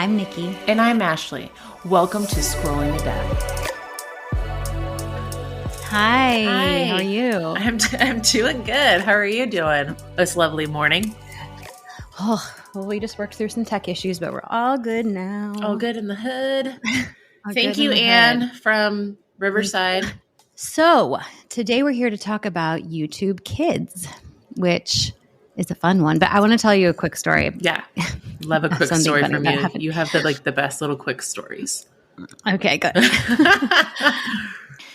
I'm Nikki. And I'm Ashley. Welcome to Scrolling to Death. Hi. How are you? I'm doing good. How are you doing this lovely morning? Oh, well, we just worked through some tech issues, but we're all good now. All good in the hood. All Thank good you, in the Anne hood. from Riverside. So today we're here to talk about YouTube Kids, which is a fun one. But I want to tell you a quick story. Yeah. Love a quick Something story funny from that you. happened. You have the best little quick stories. Okay, good.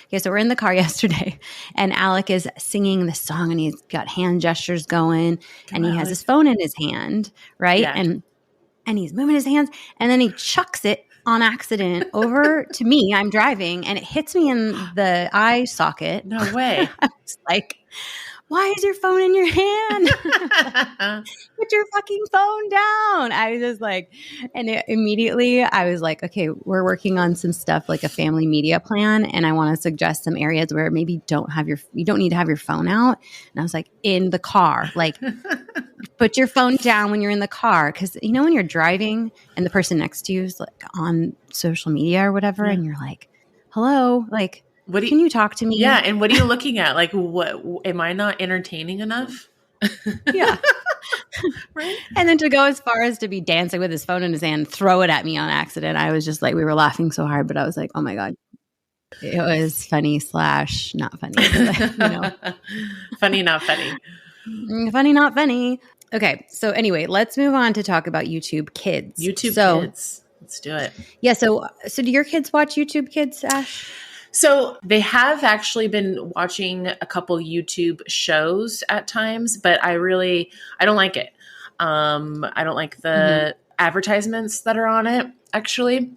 Okay, so we're in the car yesterday, and Alec is singing this song, and he's got hand gestures going, and he has his phone in his hand, right? Yeah. And he's moving his hands, and then he chucks it on accident over to me. I'm driving, and it hits me in the eye socket. No way. I was like, why is your phone in your hand? Put your fucking phone down. I was just like, and immediately I was like, okay, we're working on some stuff like a family media plan. And I want to suggest some areas where maybe you don't need to have your phone out. And I was like, in the car, like put your phone down when you're in the car. Cause you know, when you're driving and the person next to you is like on social media or whatever, and you're like, hello, like, can you talk to me? Yeah. And what are you looking at? Like, what, am I not entertaining enough? Yeah. Right. And then to go as far as to be dancing with his phone in his hand, throw it at me on accident. I was just like, we were laughing so hard, but I was like, oh my God. It was funny / not funny. You know. Funny, not funny. Funny, not funny. Okay. So anyway, let's move on to talk about YouTube Kids. Kids. Let's do it. Yeah. So do your kids watch YouTube Kids, Ash? So they have actually been watching a couple YouTube shows at times, but I don't like it. I don't like the advertisements that are on it, actually.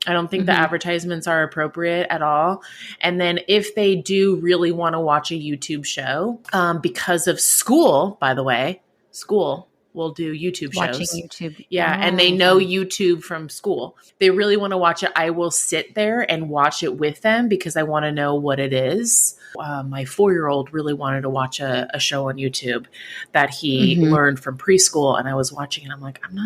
I don't think the advertisements are appropriate at all. And then if they do really want to watch a YouTube show, because of school, by the way, school will do YouTube Watching shows. YouTube. Yeah. Oh, and they know YouTube from school. They really want to watch it. I will sit there and watch it with them because I want to know what it is. My 4-year-old really wanted to watch a show on YouTube that he learned from preschool. And I was watching and I'm like, I'm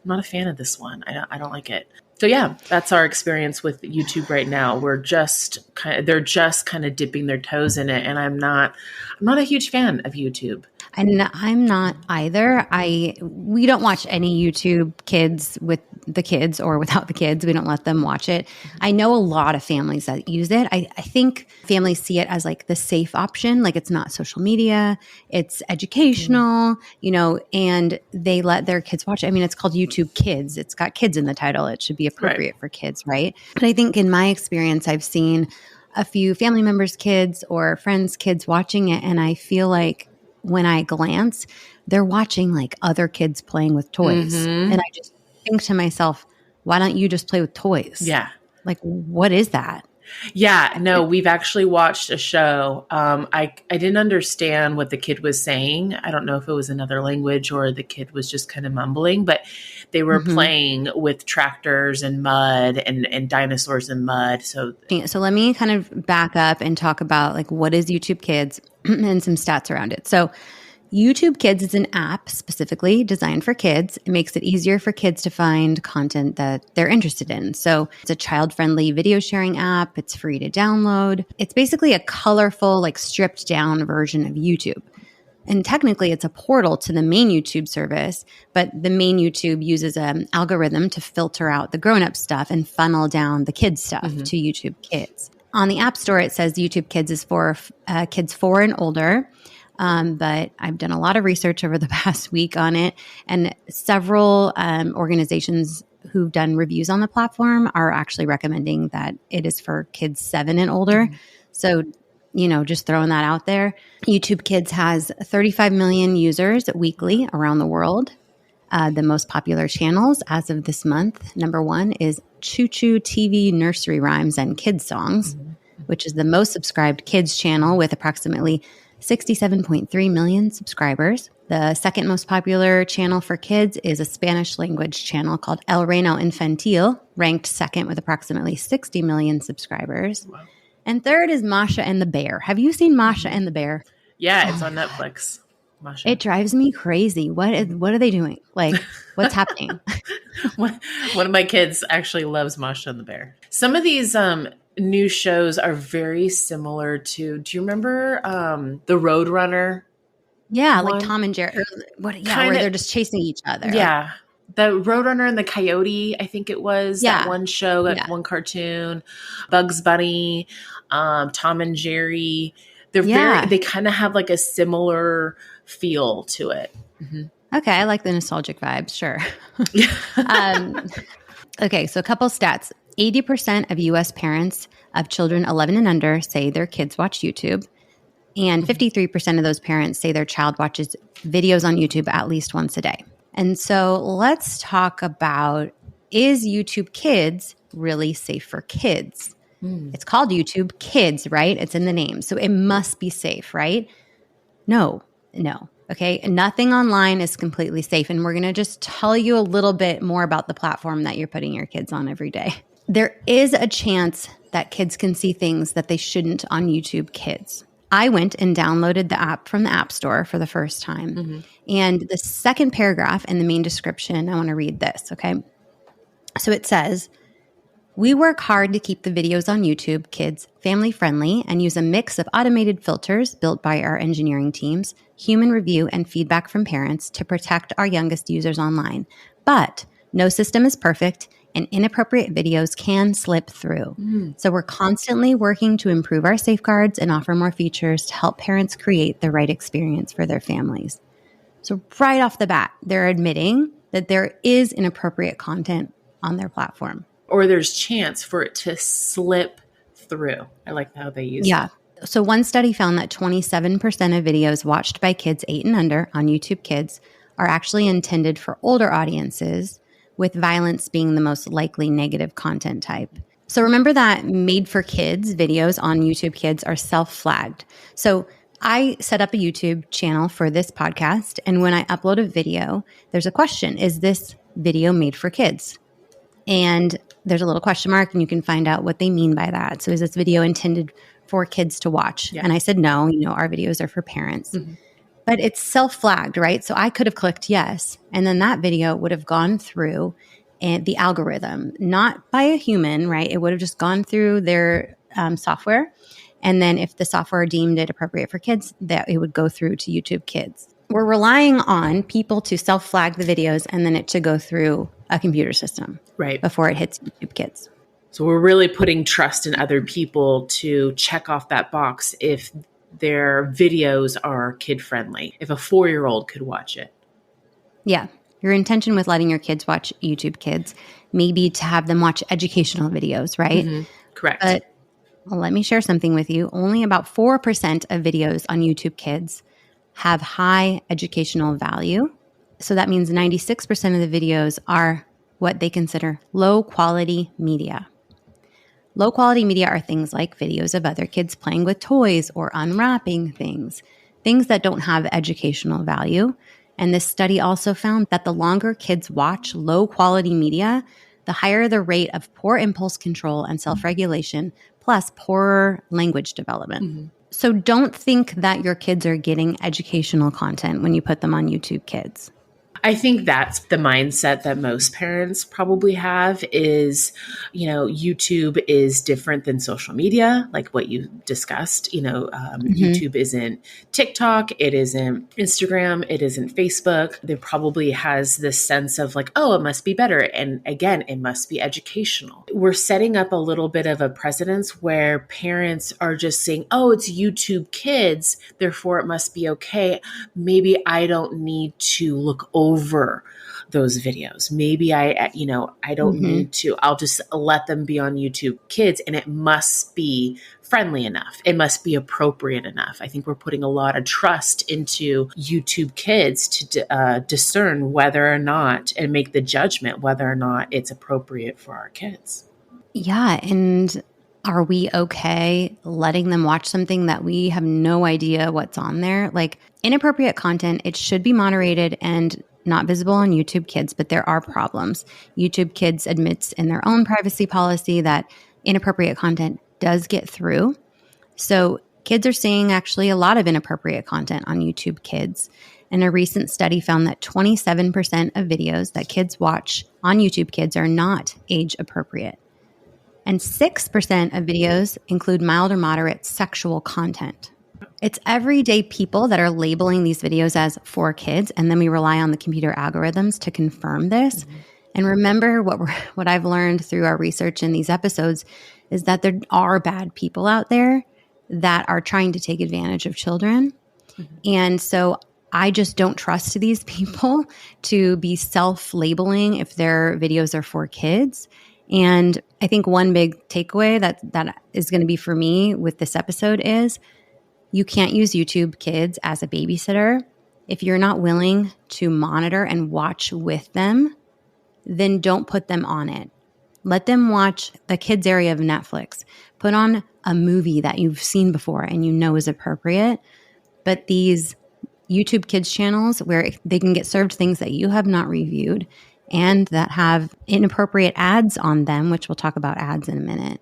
not a fan of this one. I don't like it. So yeah, that's our experience with YouTube right now. They're just kind of dipping their toes in it. And I'm not a huge fan of YouTube. And I'm not either. We don't watch any YouTube Kids with the kids or without the kids. We don't let them watch it. I know a lot of families that use it. I think families see it as like the safe option. Like it's not social media, it's educational, and they let their kids watch it. I mean, it's called YouTube Kids. It's got kids in the title. It should be appropriate for kids, right? But I think in my experience, I've seen a few family members' kids or friends' kids watching it, and I feel like when I glance, they're watching like other kids playing with toys. And I just think to myself, why don't you just play with toys? Yeah. Like, what is that? Yeah, no, we've actually watched a show. I didn't understand what the kid was saying. I don't know if it was another language or the kid was just kind of mumbling, but they were playing with tractors and mud and dinosaurs in mud. So let me kind of back up and talk about like what is YouTube Kids and some stats around it. So YouTube Kids is an app specifically designed for kids. It makes it easier for kids to find content that they're interested in. So it's a child-friendly video sharing app. It's free to download. It's basically a colorful, like stripped down version of YouTube. And technically it's a portal to the main YouTube service, but the main YouTube uses an algorithm to filter out the grown-up stuff and funnel down the kids stuff to YouTube Kids. On the App Store, it says YouTube Kids is for kids 4 and older. But I've done a lot of research over the past week on it, and several organizations who've done reviews on the platform are actually recommending that it is for kids 7 and older. So, just throwing that out there. YouTube Kids has 35 million users weekly around the world. The most popular channels as of this month, number 1 is Choo Choo TV Nursery Rhymes and Kids Songs, which is the most subscribed kids channel with approximately 67.3 million subscribers. The second most popular channel for kids is a Spanish language channel called El Reino Infantil, ranked second with approximately 60 million subscribers. Wow. And third is Masha and the Bear. Have you seen Masha and the Bear? Yeah, it's on Netflix. Masha. It drives me crazy. What are they doing? Like, what's happening? One of my kids actually loves Masha and the Bear. Some of these new shows are very similar to, do you remember the Roadrunner Yeah, like one? Tom and Jerry. What? Yeah, Kind where of, they're just chasing each other. yeah. The Roadrunner and the Coyote, I think it was, that Yeah, one show, that yeah, one cartoon. Bugs Bunny, Tom and Jerry. yeah. They kind of have like a similar feel to it. Mm-hmm. Okay, I like the nostalgic vibes. Sure. Yeah. Okay, so a couple stats. 80% of US parents of children 11 and under say their kids watch YouTube. And 53% of those parents say their child watches videos on YouTube at least once a day. And so let's talk about, is YouTube Kids really safe for kids? It's called YouTube Kids, right? It's in the name. So it must be safe, right? No. Okay. Nothing online is completely safe. And we're going to just tell you a little bit more about the platform that you're putting your kids on every day. There is a chance that kids can see things that they shouldn't on YouTube Kids. I went and downloaded the app from the App Store for the first time. Mm-hmm. And the second paragraph in the main description, I want to read this, okay? So it says, we work hard to keep the videos on YouTube Kids family friendly and use a mix of automated filters built by our engineering teams, human review, and feedback from parents to protect our youngest users online. But no system is perfect, and inappropriate videos can slip through. So we're constantly working to improve our safeguards and offer more features to help parents create the right experience for their families. So right off the bat, they're admitting that there is inappropriate content on their platform. Or there's chance for it to slip through. I like how they use that. So one study found that 27% of videos watched by kids 8 and under on YouTube Kids are actually intended for older audiences, with violence being the most likely negative content type. So remember that made for kids videos on YouTube Kids are self-flagged. So I set up a YouTube channel for this podcast, and when I upload a video, there's a question: is this video made for kids? And there's a little question mark, and you can find out what they mean by that. So is this video intended for kids to watch? Yeah. And I said, no, our videos are for parents. Mm-hmm. But it's self-flagged, right? So I could have clicked yes, and then that video would have gone through the algorithm, not by a human, right? It would have just gone through their software. And then if the software deemed it appropriate for kids, that it would go through to YouTube Kids. We're relying on people to self-flag the videos and then it to go through a computer system before it hits YouTube Kids. So we're really putting trust in other people to check off that box if their videos are kid-friendly, if a 4-year-old could watch it. Yeah. Your intention with letting your kids watch YouTube Kids may be to have them watch educational videos, right? Mm-hmm. Correct. But let me share something with you. Only about 4% of videos on YouTube Kids have high educational value. So that means 96% of the videos are what they consider low quality media. Low quality media are things like videos of other kids playing with toys or unwrapping things that don't have educational value. And this study also found that the longer kids watch low quality media, the higher the rate of poor impulse control and self-regulation, plus poorer language development. Mm-hmm. So don't think that your kids are getting educational content when you put them on YouTube Kids. I think that's the mindset that most parents probably have is, YouTube is different than social media, like what you discussed. YouTube isn't TikTok, it isn't Instagram, it isn't Facebook. There probably has this sense of like, oh, it must be better. And again, it must be educational. We're setting up a little bit of a precedence where parents are just saying, oh, it's YouTube Kids, therefore it must be okay. Maybe I don't need to look over those videos. Maybe I don't need to. I'll just let them be on YouTube Kids, and it must be friendly enough. It must be appropriate enough. I think we're putting a lot of trust into YouTube Kids to discern whether or not and make the judgment whether or not it's appropriate for our kids. Yeah, and are we okay letting them watch something that we have no idea what's on there? Like inappropriate content, it should be moderated and not visible on YouTube Kids, but there are problems. YouTube Kids admits in their own privacy policy that inappropriate content does get through. So Kids are seeing actually a lot of inappropriate content on YouTube Kids. And a recent study found that 27% of videos that kids watch on YouTube Kids are not age appropriate. And 6% of videos include mild or moderate sexual content. It's everyday people that are labeling these videos as for kids, and then we rely on the computer algorithms to confirm this. Mm-hmm. And remember what I've learned through our research in these episodes is that there are bad people out there that are trying to take advantage of children. Mm-hmm. And so I just don't trust these people to be self-labeling if their videos are for kids. And I think one big takeaway that is going to be for me with this episode is you can't use YouTube Kids as a babysitter. If you're not willing to monitor and watch with them, then don't put them on it. Let them watch the kids area of Netflix. Put on a movie that you've seen before and you know is appropriate. But these YouTube Kids channels where they can get served things that you have not reviewed and that have inappropriate ads on them, which we'll talk about ads in a minute.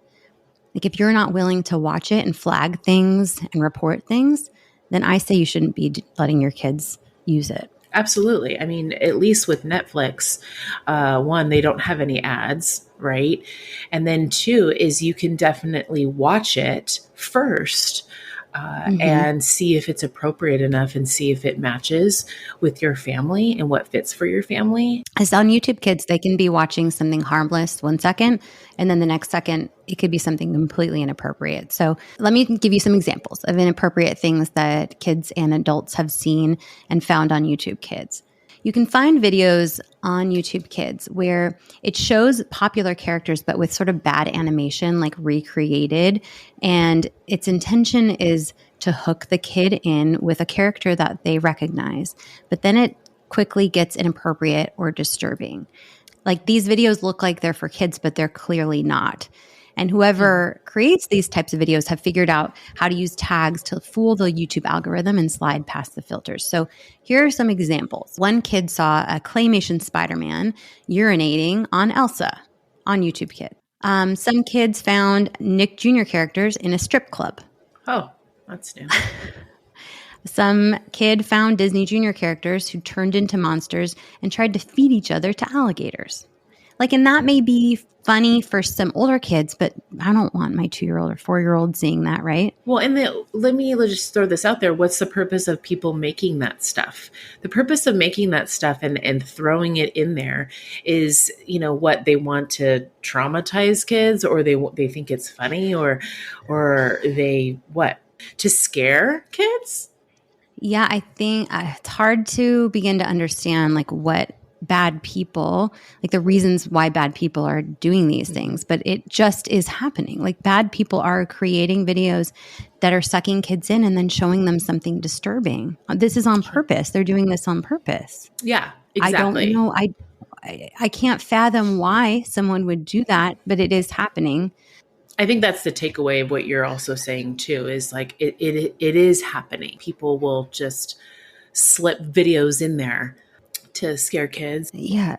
Like if you're not willing to watch it and flag things and report things, then I say you shouldn't be letting your kids use it. Absolutely. I mean, at least with Netflix, one, they don't have any ads, right? And then two is you can definitely watch it first and see if it's appropriate enough and see if it matches with your family and what fits for your family. As on YouTube Kids, they can be watching something harmless 1 second, and then the next second, it could be something completely inappropriate. So let me give you some examples of inappropriate things that kids and adults have seen and found on YouTube Kids. You can find videos on YouTube Kids where it shows popular characters, but with sort of bad animation, like recreated. And its intention is to hook the kid in with a character that they recognize. But then it quickly gets inappropriate or disturbing. Like these videos look like they're for kids, but they're clearly not. And whoever creates these types of videos have figured out how to use tags to fool the YouTube algorithm and slide past the filters. So here are some examples. One kid saw a claymation Spider-Man urinating on Elsa on YouTube Kid. Some kids found Nick Jr. characters in a strip club. Oh, that's new. Some kid found Disney Jr. characters who turned into monsters and tried to feed each other to alligators. And that may be funny for some older kids, but I don't want my 2-year-old or 4-year-old seeing that, right? Well, and let me just throw this out there. What's the purpose of people making that stuff? The purpose of making that stuff and throwing it in there is, what they want to traumatize kids, or they think it's funny, or they what? To scare kids? Yeah, I think it's hard to begin to understand what bad people, the reasons why bad people are doing these things, but it just is happening. Bad people are creating videos that are sucking kids in and then showing them something disturbing. This is on purpose. They're doing this on purpose. Yeah, exactly. I don't know. I can't fathom why someone would do that, but it is happening. I think that's the takeaway of what you're also saying too, is it is happening. People will just slip videos in there to scare kids. Yeah.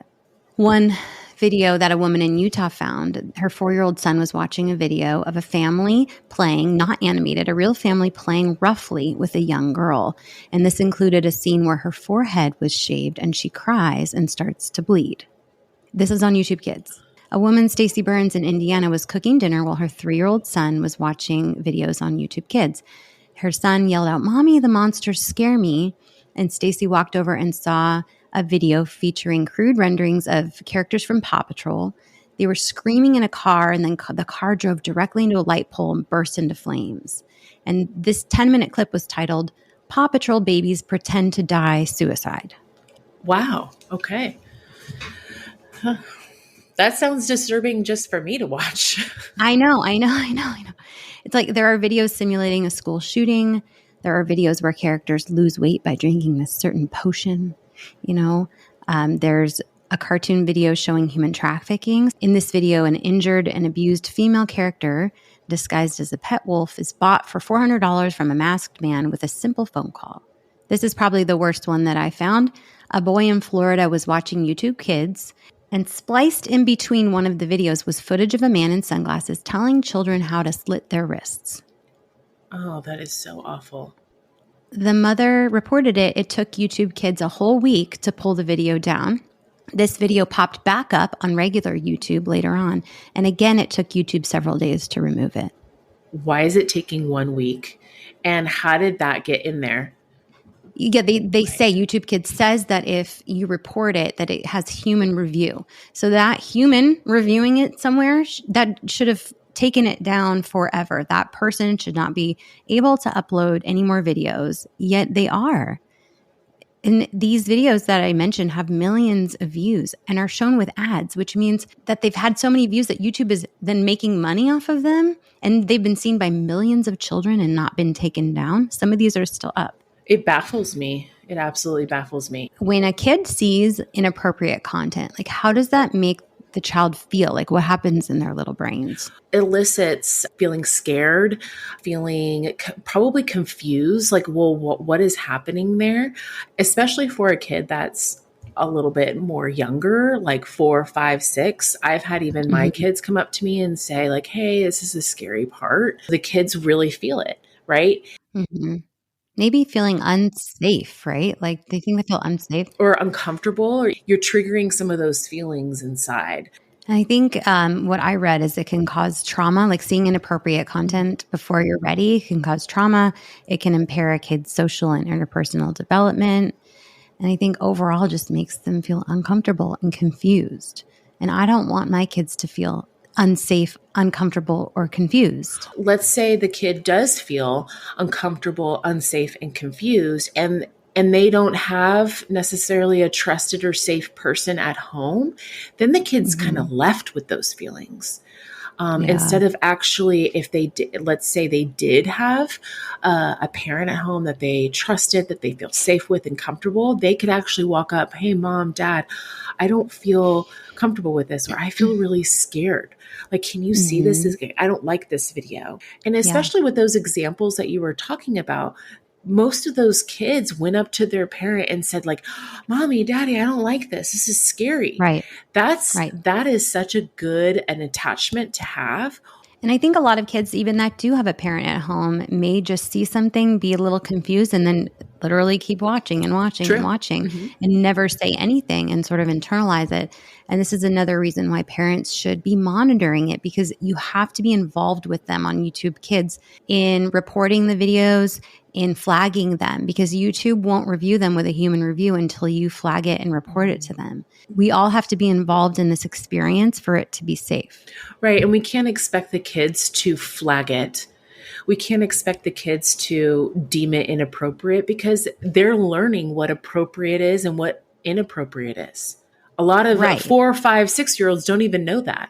One video that a woman in Utah found, her 4-year-old son was watching a video of a family playing, not animated, a real family playing roughly with a young girl. And this included a scene where her forehead was shaved and she cries and starts to bleed. This is on YouTube Kids. A woman, Stacey Burns in Indiana, was cooking dinner while her 3-year-old son was watching videos on YouTube Kids. Her son yelled out, "Mommy, the monsters scare me." And Stacey walked over and saw a video featuring crude renderings of characters from Paw Patrol. They were screaming in a car, and then the car drove directly into a light pole and burst into flames. And this 10-minute clip was titled, "Paw Patrol Babies Pretend to Die Suicide." Wow. Okay. Huh. That sounds disturbing just for me to watch. I know. It's there are videos simulating a school shooting. There are videos where characters lose weight by drinking this certain potion. There's a cartoon video showing human trafficking. In this video, an injured and abused female character disguised as a pet wolf is bought for $400 from a masked man with a simple phone call. This is probably the worst one that I found. A boy in Florida was watching YouTube Kids, and spliced in between one of the videos was footage of a man in sunglasses telling children how to slit their wrists. Oh, that is so awful. The mother reported it. It took YouTube Kids a whole week to pull the video down. This video popped back up on regular YouTube later on. And again, it took YouTube several days to remove it. Why is it taking 1 week? And how did that get in there? Yeah, they Right. say YouTube Kids says that if you report it, that it has human review. So that human reviewing it somewhere, that should have taken it down forever. That person should not be able to upload any more videos, yet they are. And these videos that I mentioned have millions of views and are shown with ads, which means that they've had so many views that YouTube is then making money off of them. And they've been seen by millions of children and not been taken down. Some of these are still up. It baffles me. It absolutely baffles me. When a kid sees inappropriate content, like how does that make the child feel? Like what happens in their little brains? Elicits feeling scared, feeling probably confused, like, well, what is happening there? Especially for a kid that's a little bit more younger, like 4, 5, 6. I've had even my kids come up to me and say like, hey, this is a scary part. The kids really feel it, right? Mm-hmm. Maybe feeling unsafe, right? Like they think they feel unsafe. Or uncomfortable, or you're triggering some of those feelings inside. And I think what I read is it can cause trauma, like seeing inappropriate content before you're ready can cause trauma. It can impair a kid's social and interpersonal development. And I think overall just makes them feel uncomfortable and confused. And I don't want my kids to feel unsafe, uncomfortable, or confused. Let's say the kid does feel uncomfortable, unsafe, and confused, and they don't have necessarily a trusted or safe person at home, then the kid's kind of left with those feelings. Instead of actually, if they did, let's say they did have a parent at home that they trusted, that they feel safe with and comfortable, they could actually walk up, hey, mom, dad, I don't feel comfortable with this, or I feel really scared. Like, can you see this? I don't like this video. And especially with those examples that you were talking about, most of those kids went up to their parent and said like, mommy, daddy, I don't like this. This is scary. Right. That is such a good an attachment to have. And I think a lot of kids, even that do have a parent at home, may just see something, be a little confused, and then literally keep watching and watching and watching and never say anything and sort of internalize it. And this is another reason why parents should be monitoring it, because you have to be involved with them on YouTube Kids in reporting the videos, in flagging them, because YouTube won't review them with a human review until you flag it and report it to them. We all have to be involved in this experience for it to be safe. Right. And we can't expect the kids to flag it. We can't expect the kids to deem it inappropriate, because they're learning what appropriate is and what inappropriate is. A lot of 4, 5, 6-year-olds don't even know that.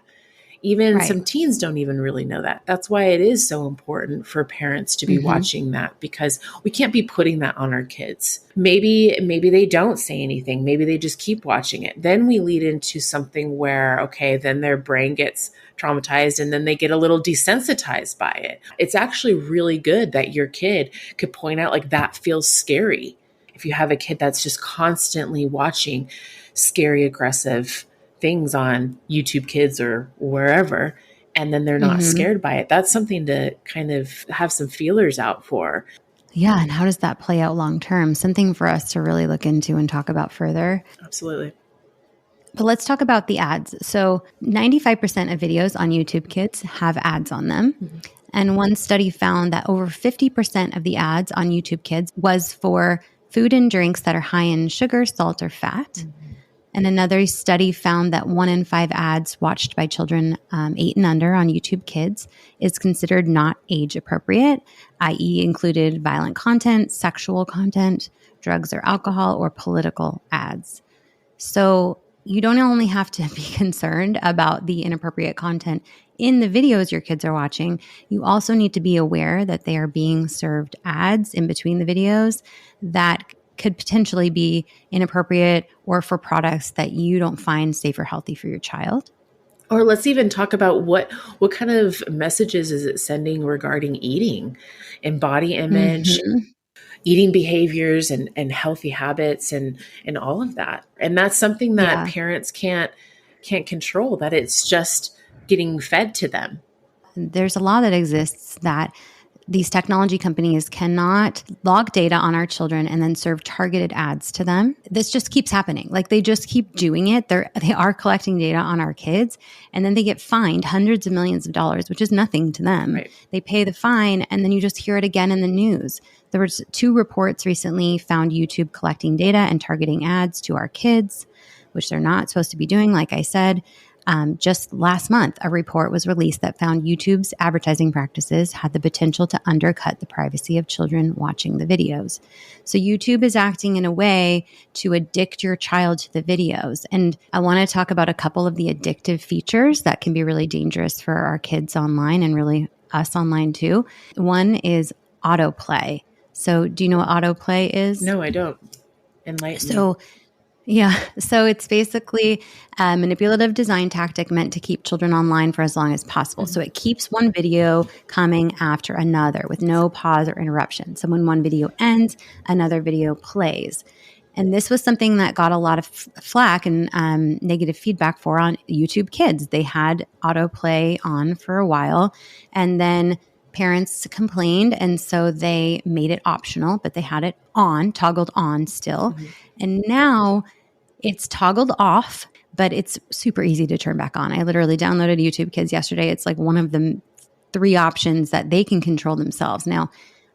Even some teens don't even really know that. That's why it is so important for parents to be watching that, because we can't be putting that on our kids. Maybe they don't say anything. Maybe they just keep watching it. Then we lead into something where, okay, then their brain gets traumatized and then they get a little desensitized by it. It's actually really good that your kid could point out like, that feels scary. If you have a kid that's just constantly watching scary, aggressive things on YouTube Kids or wherever, and then they're not scared by it, that's something to kind of have some feelers out for. Yeah. And how does that play out long term? Something for us to really look into and talk about further. Absolutely. But let's talk about the ads. So 95% of videos on YouTube Kids have ads on them. And one study found that over 50% of the ads on YouTube Kids was for food and drinks that are high in sugar, salt, or fat. And another study found that 1 in 5 ads watched by children 8 and under on YouTube Kids is considered not age appropriate, i.e. included violent content, sexual content, drugs or alcohol, or political ads. So you don't only have to be concerned about the inappropriate content in the videos your kids are watching, you also need to be aware that they are being served ads in between the videos that could potentially be inappropriate or for products that you don't find safe or healthy for your child. Or let's even talk about what kind of messages is it sending regarding eating and body image, eating behaviors and healthy habits and all of that. And that's something that parents can't control, that it's just getting fed to them. There's a law that exists that these technology companies cannot log data on our children and then serve targeted ads to them. This just keeps happening. Like they just keep doing it. They are collecting data on our kids, and then they get fined hundreds of millions of dollars, which is nothing to them. Right. They pay the fine, and then you just hear it again in the news. There was 2 reports recently found YouTube collecting data and targeting ads to our kids, which they're not supposed to be doing, like I said. Just last month, a report was released that found YouTube's advertising practices had the potential to undercut the privacy of children watching the videos. So YouTube is acting in a way to addict your child to the videos. And I want to talk about a couple of the addictive features that can be really dangerous for our kids online and really us online too. One is autoplay. So do you know what autoplay is? No, I don't. Enlighten me. So it's basically a manipulative design tactic meant to keep children online for as long as possible. So it keeps one video coming after another with no pause or interruption. So when one video ends, another video plays. And this was something that got a lot of flack and negative feedback for on YouTube Kids. They had autoplay on for a while, and then parents complained, and so they made it optional, but they had it on, toggled on still. And now it's toggled off, but it's super easy to turn back on. I literally downloaded YouTube Kids yesterday. It's like one of the 3 options that they can control themselves. Now,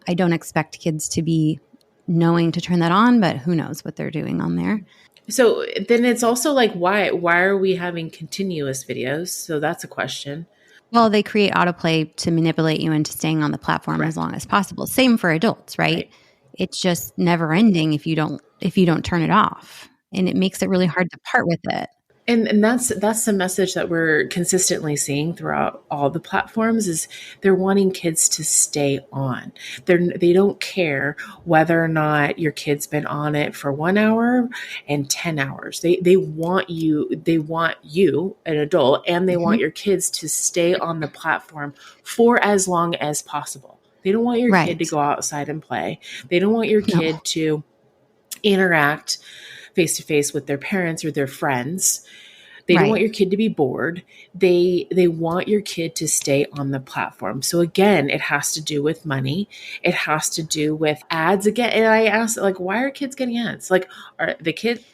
I don't expect kids to be knowing to turn that on, but who knows what they're doing on there. So then it's also like, why are we having continuous videos? So that's a question. Well, they create autoplay to manipulate you into staying on the platform as long as possible. Same for adults, right? It's just never ending if you don't turn it off. And it makes it really hard to part with it. And that's the message that we're consistently seeing throughout all the platforms is they're wanting kids to stay on. They don't care whether or not your kid's been on it for 1 hour and 10 hours. They want you, an adult, and they want your kids to stay on the platform for as long as possible. They don't want your kid to go outside and play. They don't want your kid to interact face-to-face with their parents or their friends. They don't want your kid to be bored. They want your kid to stay on the platform. So again, it has to do with money. It has to do with ads again. And I asked, like, why are kids getting ads? Like, are the kid's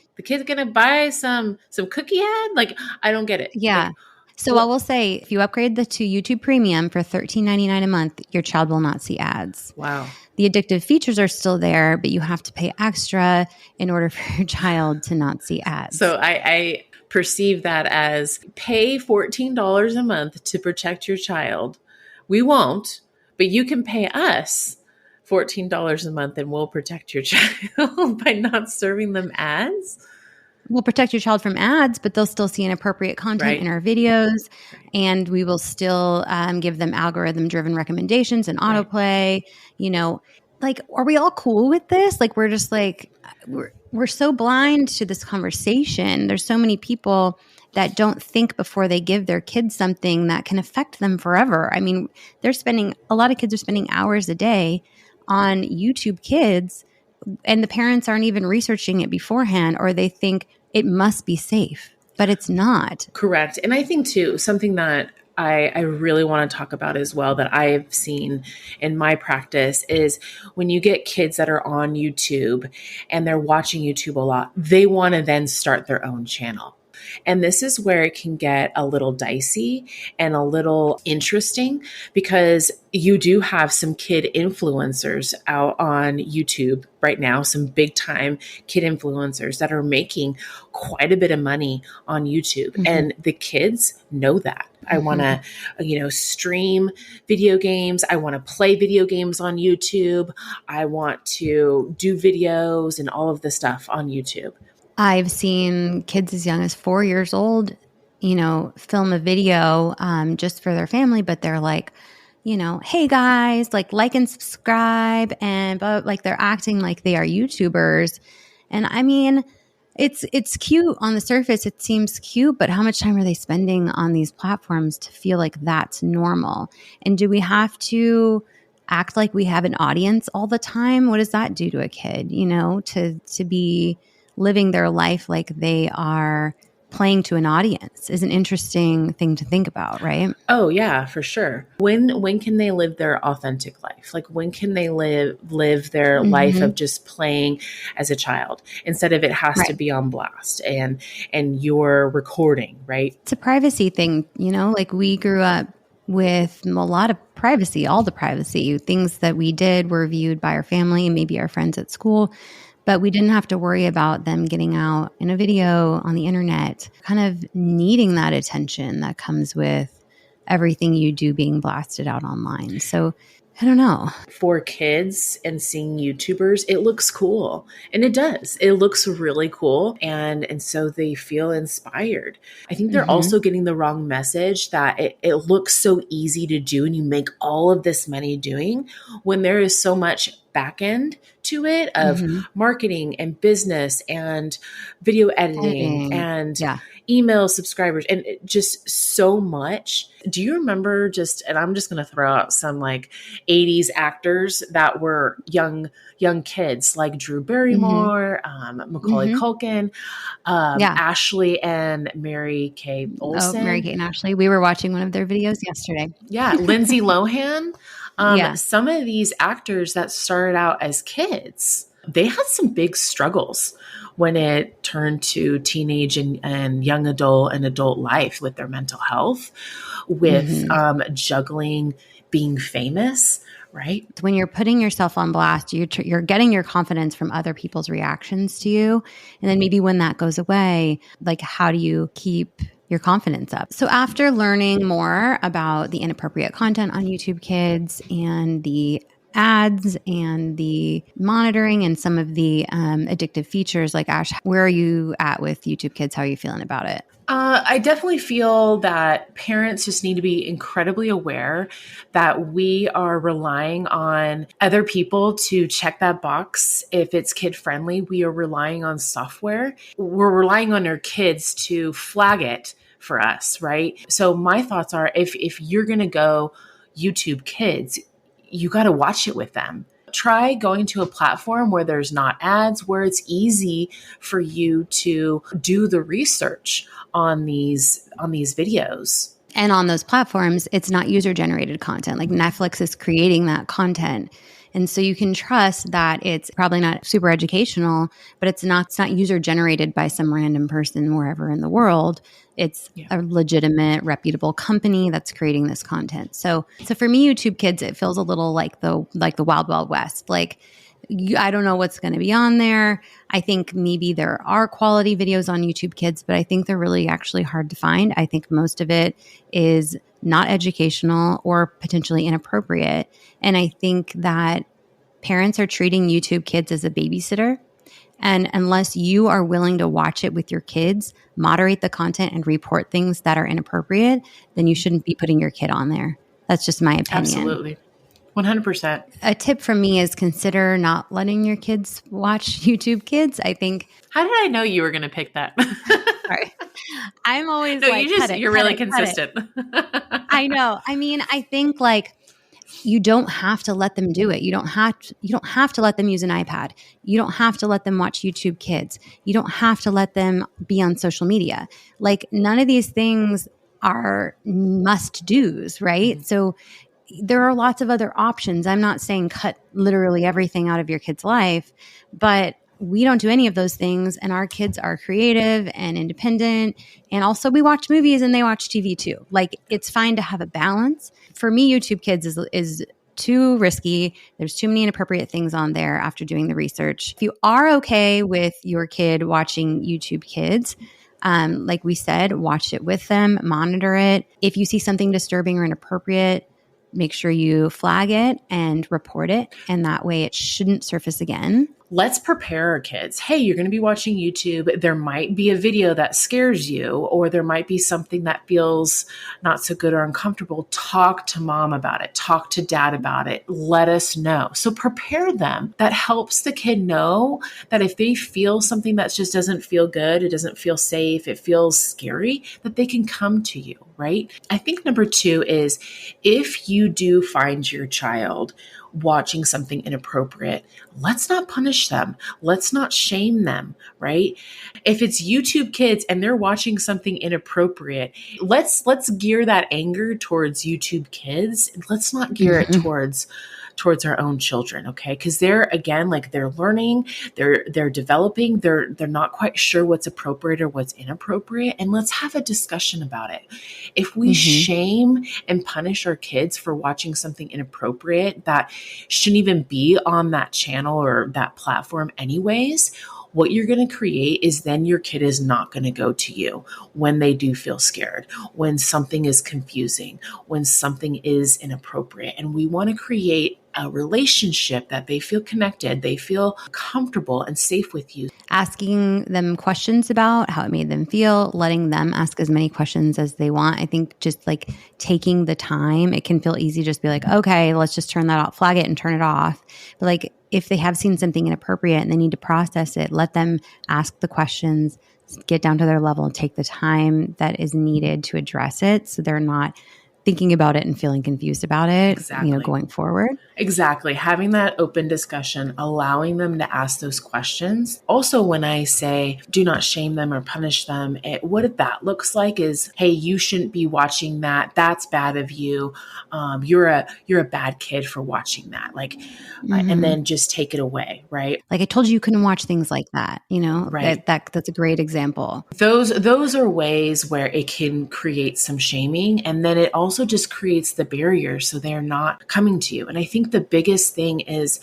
gonna buy some cookie ad? Like, I don't get it. Yeah. Like, so I will say, if you upgrade to YouTube Premium for $13.99 a month, your child will not see ads. Wow. The addictive features are still there, but you have to pay extra in order for your child to not see ads. So I perceive that as pay $14 a month to protect your child. We won't, but you can pay us $14 a month and we'll protect your child by not serving them ads. We'll protect your child from ads, but they'll still see inappropriate content in our videos. And we will still give them algorithm-driven recommendations and autoplay. You know, like, are we all cool with this? Like, we're just like, we're so blind to this conversation. There's so many people that don't think before they give their kids something that can affect them forever. I mean, a lot of kids are spending hours a day on YouTube Kids, and the parents aren't even researching it beforehand, or they think it must be safe, but it's not. Correct. And I think too, something that I really want to talk about as well that I've seen in my practice is when you get kids that are on YouTube and they're watching YouTube a lot, they want to then start their own channel. And this is where it can get a little dicey and a little interesting because you do have some kid influencers out on YouTube right now, some big time kid influencers that are making quite a bit of money on YouTube. And the kids know that. I want to, stream video games. I want to play video games on YouTube. I want to do videos and all of the stuff on YouTube. I've seen kids as young as 4 years old, film a video just for their family, but they're like, hey guys, like and subscribe, but like they're acting like they are YouTubers. And I mean, it's cute on the surface. It seems cute, but how much time are they spending on these platforms to feel like that's normal? And do we have to act like we have an audience all the time? What does that do to a kid, to be living their life like they are playing to an audience is an interesting thing to think about, right? Oh yeah, for sure. When can they live their authentic life? Like when can they live their life of just playing as a child instead of it has to Right. be on blast and you're recording, right? It's a privacy thing, like we grew up with a lot of privacy, all the privacy. Things that we did were viewed by our family and maybe our friends at school, but we didn't have to worry about them getting out in a video on the internet, kind of needing that attention that comes with everything you do being blasted out online. So I don't know. For kids and seeing YouTubers, it looks cool. And it does. It looks really cool. And so they feel inspired. I think they're also getting the wrong message that it looks so easy to do and you make all of this money doing when there is so much back end to it of marketing and business and video editing and email subscribers and just so much. Do you remember and I'm just going to throw out some like 80s actors that were young kids like Drew Barrymore, Macaulay Culkin, Ashley and Mary Kay Olsen. Oh, Mary Kate and Ashley. We were watching one of their videos yesterday. Yeah. Lindsay Lohan. Some of these actors that started out as kids, they had some big struggles when it turned to teenage and young adult and adult life with their mental health, with juggling being famous, right? When you're putting yourself on blast, you're getting your confidence from other people's reactions to you. And then maybe when that goes away, like how do you keep your confidence up? So after learning more about the inappropriate content on YouTube Kids and the ads and the monitoring and some of the addictive features, like Ash, where are you at with YouTube Kids? How are you feeling about it? I definitely feel that parents just need to be incredibly aware that we are relying on other people to check that box. If it's kid friendly, we are relying on software. We're relying on our kids to flag it for us, right? So my thoughts are if you're going to go YouTube Kids, you got to watch it with them. Try going to a platform where there's not ads, where it's easy for you to do the research on these videos. And on those platforms, it's not user-generated content. Like Netflix is creating that content. And so you can trust that it's probably not super educational, but it's not user-generated by some random person wherever in the world. It's a legitimate, reputable company that's creating this content. So for me, YouTube Kids, it feels a little like the Wild Wild West. Like I don't know what's going to be on there. I think maybe there are quality videos on YouTube Kids, but I think they're really actually hard to find. I think most of it is not educational or potentially inappropriate. And I think that parents are treating YouTube Kids as a babysitter. And unless you are willing to watch it with your kids, moderate the content and report things that are inappropriate, then you shouldn't be putting your kid on there. That's just my opinion. Absolutely. 100%. A tip from me is consider not letting your kids watch YouTube Kids. I think. How did I know you were going to pick that? Sorry. I'm always you're really consistent. I know. I mean, I think like you don't have to let them do it. You don't have to let them use an iPad. You don't have to let them watch YouTube Kids. You don't have to let them be on social media. Like none of these things are must do's, right? Mm-hmm. So there are lots of other options. I'm not saying cut literally everything out of your kid's life, but we don't do any of those things. And our kids are creative and independent. And also we watch movies and they watch TV too. Like it's fine to have a balance. For me, YouTube Kids is too risky. There's too many inappropriate things on there after doing the research. If you are okay with your kid watching YouTube Kids, like we said, watch it with them, monitor it. If you see something disturbing or inappropriate, make sure you flag it and report it. And that way it shouldn't surface again. Let's prepare our kids. Hey, you're going to be watching YouTube. There might be a video that scares you, or there might be something that feels not so good or uncomfortable. Talk to mom about it. Talk to dad about it. Let us know. So prepare them. That helps the kid know that if they feel something that just doesn't feel good, it doesn't feel safe, it feels scary, that they can come to you, right? I think number 2 is if you do find your child watching something inappropriate, let's not punish them. Let's not shame them, right? If it's YouTube Kids and they're watching something inappropriate, let's gear that anger towards YouTube Kids. Let's not gear it towards our own children, okay? Because they're, again, like, they're learning, they're developing, they're not quite sure what's appropriate or what's inappropriate, and let's have a discussion about it. If we shame and punish our kids for watching something inappropriate that shouldn't even be on that channel or that platform anyways, what you're going to create is then your kid is not going to go to you when they do feel scared, when something is confusing, when something is inappropriate. And we want to create a relationship that they feel connected, they feel comfortable and safe with you. Asking them questions about how it made them feel, letting them ask as many questions as they want. I think just like taking the time, it can feel easy just be like, okay, let's just turn that off, flag it and turn it off. But like if they have seen something inappropriate and they need to process it, let them ask the questions, get down to their level and take the time that is needed to address it so they're not thinking about it and feeling confused about it, Exactly. Going forward. Exactly. Having that open discussion, allowing them to ask those questions. Also, when I say do not shame them or punish them, what that looks like is, hey, you shouldn't be watching that. That's bad of you. You're a bad kid for watching that. And then just take it away, right? Like I told you couldn't watch things like that, Right. That's a great example. Those are ways where it can create some shaming, and then it also just creates the barrier so they're not coming to you. And I think the biggest thing is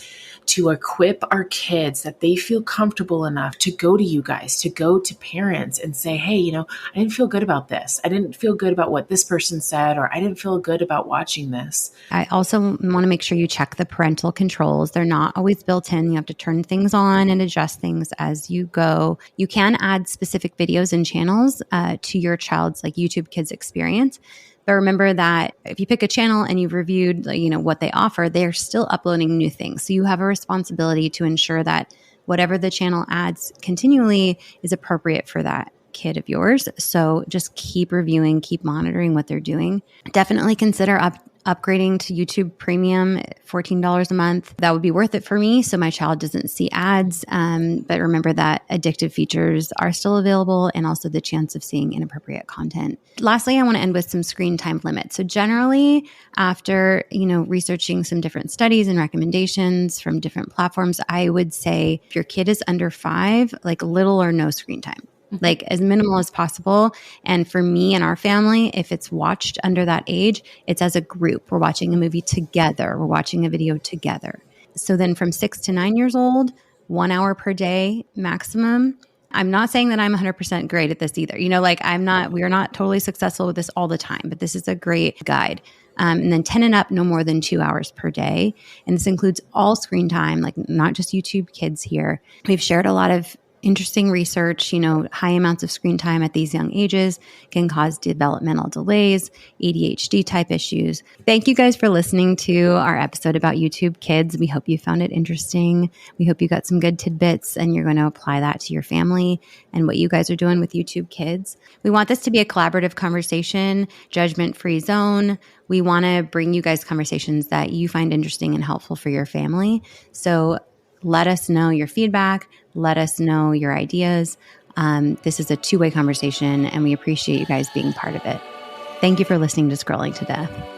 to equip our kids that they feel comfortable enough to go to you guys, to go to parents and say, hey, I didn't feel good about this. I didn't feel good about what this person said, or I didn't feel good about watching this. I also want to make sure you check the parental controls. They're not always built in. You have to turn things on and adjust things as you go. You can add specific videos and channels to your child's YouTube Kids experience. But remember that if you pick a channel and you've reviewed, what they offer, they're still uploading new things. So you have a responsibility to ensure that whatever the channel adds continually is appropriate for that kid of yours. So just keep reviewing, keep monitoring what they're doing. Definitely consider upgrading to YouTube Premium, $14 a month. That would be worth it for me so my child doesn't see ads. But remember that addictive features are still available and also the chance of seeing inappropriate content. Lastly, I want to end with some screen time limits. So generally, after researching some different studies and recommendations from different platforms, I would say if your kid is under 5, little or no screen time. As minimal as possible. And for me and our family, if it's watched under that age, it's as a group. We're watching a movie together. We're watching a video together. So then from 6 to 9 years old, 1 hour per day maximum. I'm not saying that I'm 100% great at this either. We are not totally successful with this all the time, but this is a great guide. And then 10 and up, no more than 2 hours per day. And this includes all screen time, not just YouTube Kids here. We've shared a lot of interesting research, high amounts of screen time at these young ages can cause developmental delays, ADHD type issues. Thank you guys for listening to our episode about YouTube Kids. We hope you found it interesting. We hope you got some good tidbits and you're going to apply that to your family and what you guys are doing with YouTube Kids. We want this to be a collaborative conversation, judgment-free zone. We want to bring you guys conversations that you find interesting and helpful for your family. So let us know your feedback. Let us know your ideas. This is a two-way conversation, and we appreciate you guys being part of it. Thank you for listening to Scrolling to Death.